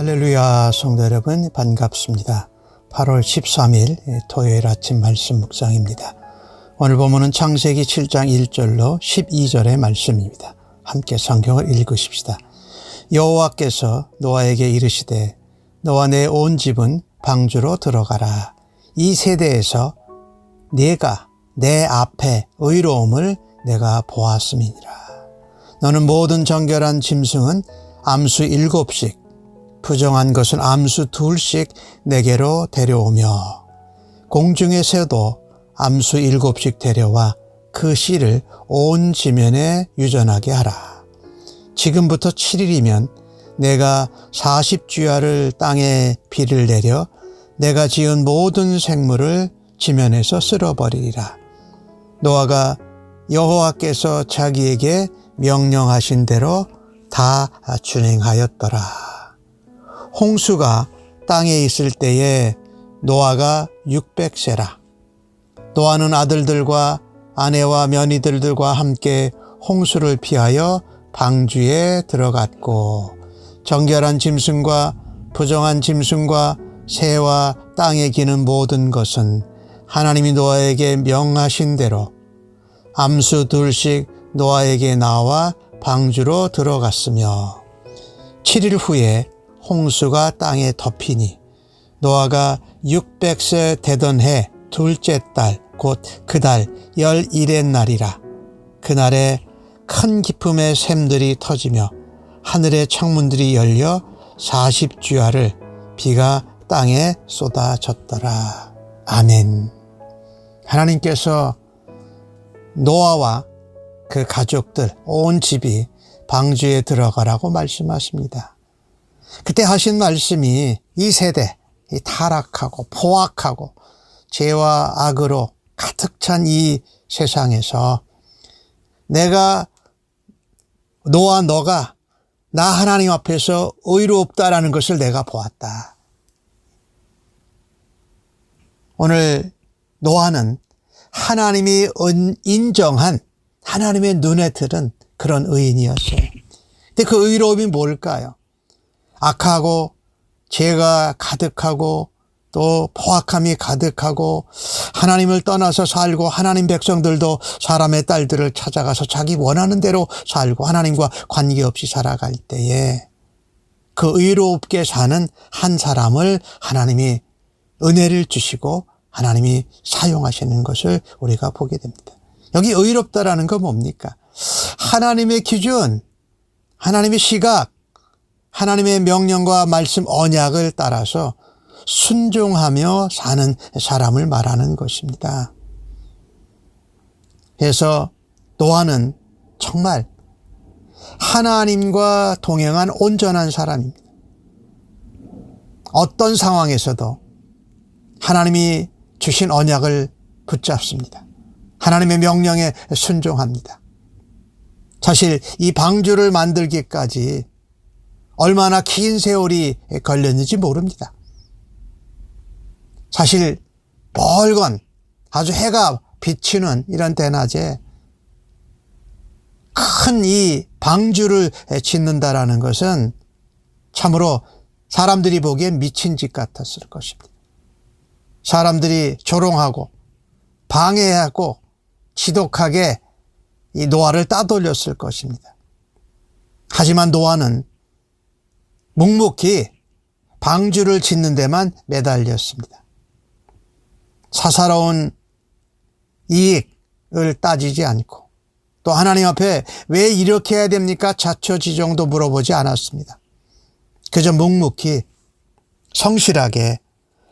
할렐루야, 성도 여러분 반갑습니다. 8월 13일 토요일 아침 말씀 묵상입니다. 오늘 본문은 창세기 7장 1절로 12절의 말씀입니다. 함께 성경을 읽으십시다. 여호와께서 노아에게 이르시되 너와 내 온 집은 방주로 들어가라. 이 세대에서 네가 내 앞에 의로움을 내가 보았음이니라. 너는 모든 정결한 짐승은 암수 7씩 부정한 것은 암수 2씩 내게로 데려오며 공중의 새도 암수 7씩 데려와 그 씨를 온 지면에 유전하게 하라. 지금부터 7일이면 내가 40주야를 땅에 비를 내려 내가 지은 모든 생물을 지면에서 쓸어버리리라. 노아가 여호와께서 자기에게 명령하신 대로 다 준행하였더라. 홍수가 땅에 있을 때에 노아가 600세라. 노아는 아들들과 아내와 며느리들과 함께 홍수를 피하여 방주에 들어갔고 정결한 짐승과 부정한 짐승과 새와 땅에 기는 모든 것은 하나님이 노아에게 명하신 대로 암수 2씩 노아에게 나와 방주로 들어갔으며 7일 후에 홍수가 땅에 덮이니 노아가 600세 되던 해 둘째 달 곧 그 달 11의 날이라. 그날에 큰 기품의 샘들이 터지며 하늘의 창문들이 열려 40주야를 비가 땅에 쏟아졌더라. 아멘. 하나님께서 노아와 그 가족들 온 집이 방주에 들어가라고 말씀하십니다. 그때 하신 말씀이 이 세대, 이 타락하고 포악하고 죄와 악으로 가득 찬 이 세상에서 내가 노아 너가 나 하나님 앞에서 의롭다라는 것을 내가 보았다. 오늘 노아는 하나님이 인정한 하나님의 눈에 들은 그런 의인이었어요. 근데 그 의로움이 뭘까요? 악하고 죄가 가득하고 또 포악함이 가득하고 하나님을 떠나서 살고 하나님 백성들도 사람의 딸들을 찾아가서 자기 원하는 대로 살고 하나님과 관계없이 살아갈 때에 그 의롭게 사는 한 사람을 하나님이 은혜를 주시고 하나님이 사용하시는 것을 우리가 보게 됩니다. 여기 의롭다라는 건 뭡니까? 하나님의 기준, 하나님의 시각, 하나님의 명령과 말씀 언약을 따라서 순종하며 사는 사람을 말하는 것입니다. 그래서 노아는 정말 하나님과 동행한 온전한 사람입니다. 어떤 상황에서도 하나님이 주신 언약을 붙잡습니다. 하나님의 명령에 순종합니다. 사실 이 방주를 만들기까지 얼마나 긴 세월이 걸렸는지 모릅니다. 사실 멀건 아주 해가 비치는 이런 대낮에 큰 이 방주를 짓는다라는 것은 참으로 사람들이 보기엔 미친 짓 같았을 것입니다. 사람들이 조롱하고 방해하고 지독하게 이 노아를 따돌렸을 것입니다. 하지만 노아는 묵묵히 방주를 짓는 데만 매달렸습니다. 사사로운 이익을 따지지 않고 또 하나님 앞에 왜 이렇게 해야 됩니까? 자초지종도 물어보지 않았습니다. 그저 묵묵히 성실하게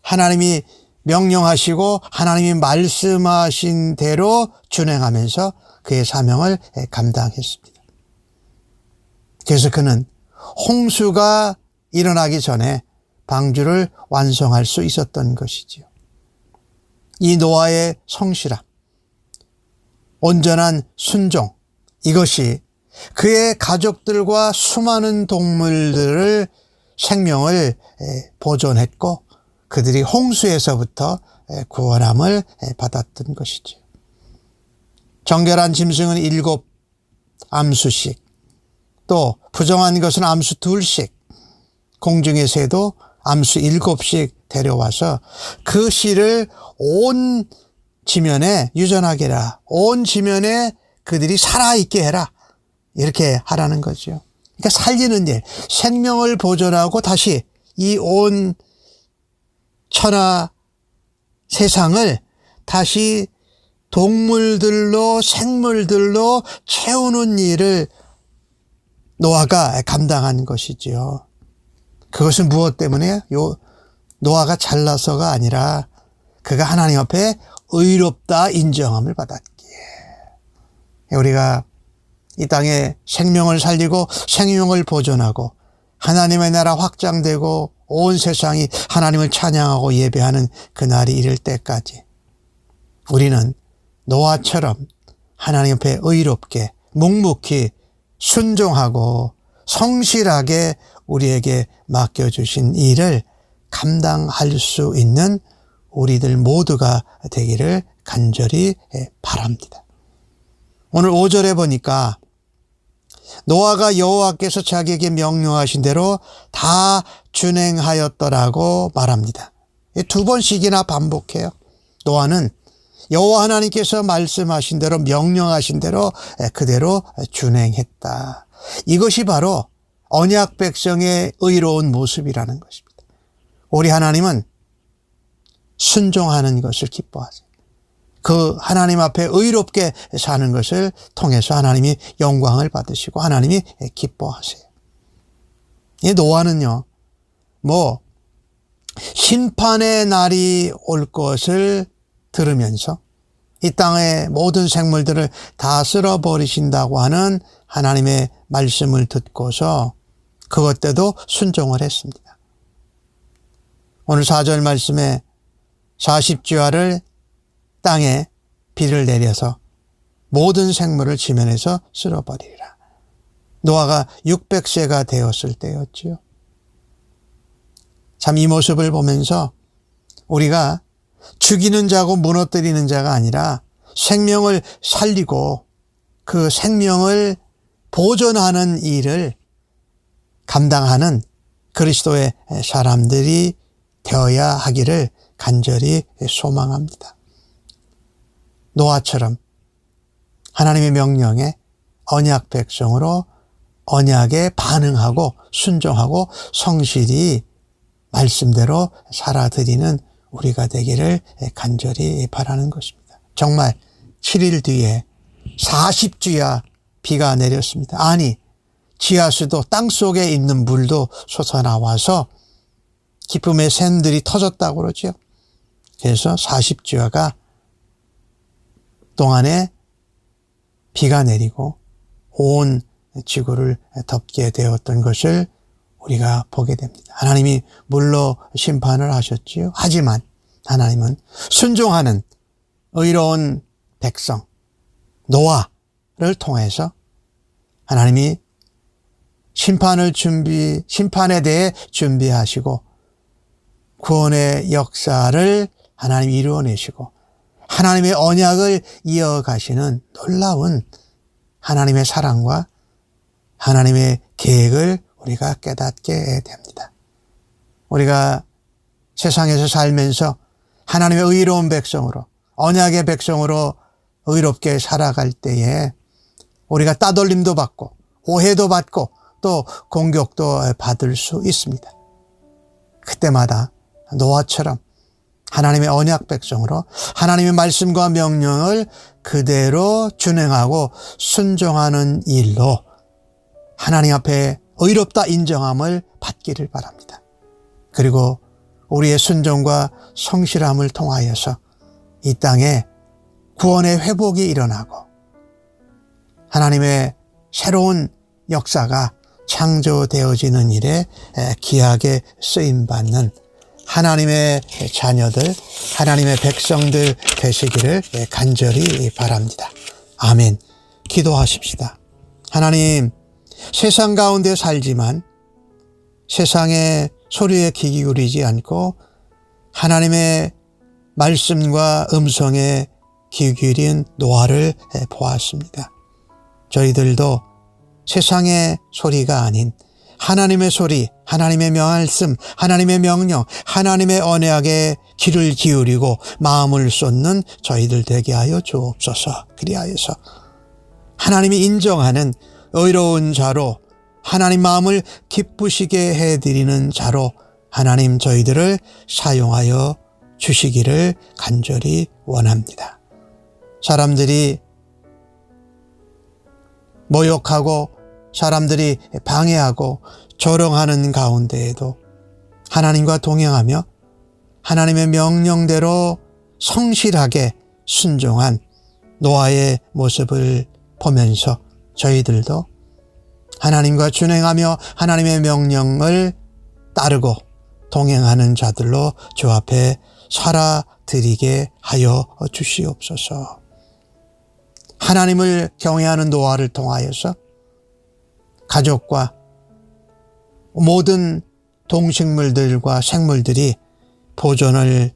하나님이 명령하시고 하나님이 말씀하신 대로 준행하면서 그의 사명을 감당했습니다. 그래서 그는 홍수가 일어나기 전에 방주를 완성할 수 있었던 것이지요. 이 노아의 성실함, 온전한 순종, 이것이 그의 가족들과 수많은 동물들을 생명을 보존했고 그들이 홍수에서부터 구원함을 받았던 것이죠. 정결한 짐승은 7 암수씩, 또 부정한 것은 암수 2씩, 공중의 새도 암수 7씩 데려와서 그 씨를 온 지면에 유전하게 해라. 온 지면에 그들이 살아있게 해라. 이렇게 하라는 거죠. 그러니까 살리는 일, 생명을 보존하고 다시 이 온 천하 세상을 다시 동물들로 생물들로 채우는 일을 노아가 감당한 것이지요. 그것은 무엇 때문에? 노아가 잘나서가 아니라 그가 하나님 앞에 의롭다 인정함을 받았기에. 우리가 이 땅에 생명을 살리고 생명을 보존하고 하나님의 나라 확장되고 온 세상이 하나님을 찬양하고 예배하는 그날이 이를 때까지 우리는 노아처럼 하나님 앞에 의롭게 묵묵히 순종하고 성실하게 우리에게 맡겨주신 일을 감당할 수 있는 우리들 모두가 되기를 간절히 바랍니다. 오늘 5절에 보니까 노아가 여호와께서 자기에게 명령하신 대로 다 준행하였더라고 말합니다. 2번씩이나 반복해요. 노아는 여호와 하나님께서 말씀하신 대로 명령하신 대로 그대로 준행했다. 이것이 바로 언약 백성의 의로운 모습이라는 것입니다. 우리 하나님은 순종하는 것을 기뻐하세요. 그 하나님 앞에 의롭게 사는 것을 통해서 하나님이 영광을 받으시고 하나님이 기뻐하세요. 이 노아는요, 심판의 날이 올 것을 들으면서 이 땅의 모든 생물들을 다 쓸어버리신다고 하는 하나님의 말씀을 듣고서 그것 때도 순종을 했습니다. 오늘 4절 말씀에 40주야를 땅에 비를 내려서 모든 생물을 지면에서 쓸어버리리라. 노아가 600세가 되었을 때였지요. 참 이 모습을 보면서 우리가 죽이는 자고 무너뜨리는 자가 아니라 생명을 살리고 그 생명을 보존하는 일을 감당하는 그리스도의 사람들이 되어야 하기를 간절히 소망합니다. 노아처럼 하나님의 명령에 언약 백성으로 언약에 반응하고 순종하고 성실히 말씀대로 살아드리는 우리가 되기를 간절히 바라는 것입니다. 정말 7일 뒤에 40주야 비가 내렸습니다. 아니, 지하수도 땅속에 있는 물도 솟아나와서 기쁨의 샘들이 터졌다고 그러죠. 그래서 40주야가 동안에 비가 내리고 온 지구를 덮게 되었던 것을 우리가 보게 됩니다. 하나님이 물로 심판을 하셨지요. 하지만 하나님은 순종하는 의로운 백성 노아를 통해서 하나님이 심판에 대해 준비하시고 구원의 역사를 하나님이 이루어내시고 하나님의 언약을 이어가시는 놀라운 하나님의 사랑과 하나님의 계획을 우리가 깨닫게 됩니다. 우리가 세상에서 살면서 하나님의 의로운 백성으로 언약의 백성으로 의롭게 살아갈 때에 우리가 따돌림도 받고 오해도 받고 또 공격도 받을 수 있습니다. 그때마다 노아처럼 하나님의 언약 백성으로 하나님의 말씀과 명령을 그대로 준행하고 순종하는 일로 하나님 앞에 의롭다 인정함을 받기를 바랍니다. 그리고 우리의 순종과 성실함을 통하여서 이 땅에 구원의 회복이 일어나고 하나님의 새로운 역사가 창조되어지는 일에 귀하게 쓰임받는 하나님의 자녀들, 하나님의 백성들 되시기를 간절히 바랍니다. 아멘. 기도하십시다. 하나님, 세상 가운데 살지만 세상의 소리에 귀 기울이지 않고 하나님의 말씀과 음성에 귀 기울인 노아를 보았습니다. 저희들도 세상의 소리가 아닌 하나님의 소리, 하나님의 말씀, 하나님의 명령, 하나님의 언약에 귀를 기울이고 마음을 쏟는 저희들 되게 하여 주옵소서. 그리하여서 하나님이 인정하는 의로운 자로, 하나님 마음을 기쁘시게 해드리는 자로 하나님 저희들을 사용하여 주시기를 간절히 원합니다. 사람들이 모욕하고 사람들이 방해하고 조롱하는 가운데에도 하나님과 동행하며 하나님의 명령대로 성실하게 순종한 노아의 모습을 보면서 저희들도 하나님과 준행하며 하나님의 명령을 따르고 동행하는 자들로 주 앞에 살아드리게 하여 주시옵소서. 하나님을 경외하는 노아를 통하여서 가족과 모든 동식물들과 생물들이 보존을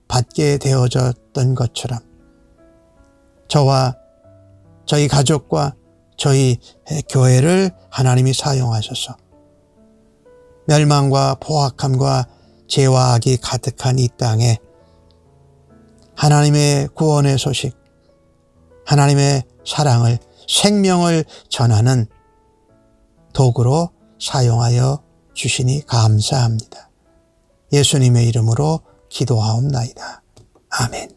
받게 되어졌던 것처럼 저와 저희 가족과 저희 교회를 하나님이 사용하셔서 멸망과 포악함과 죄와 악이 가득한 이 땅에 하나님의 구원의 소식, 하나님의 사랑을, 생명을 전하는 도구로 사용하여 주시니 감사합니다. 예수님의 이름으로 기도하옵나이다. 아멘.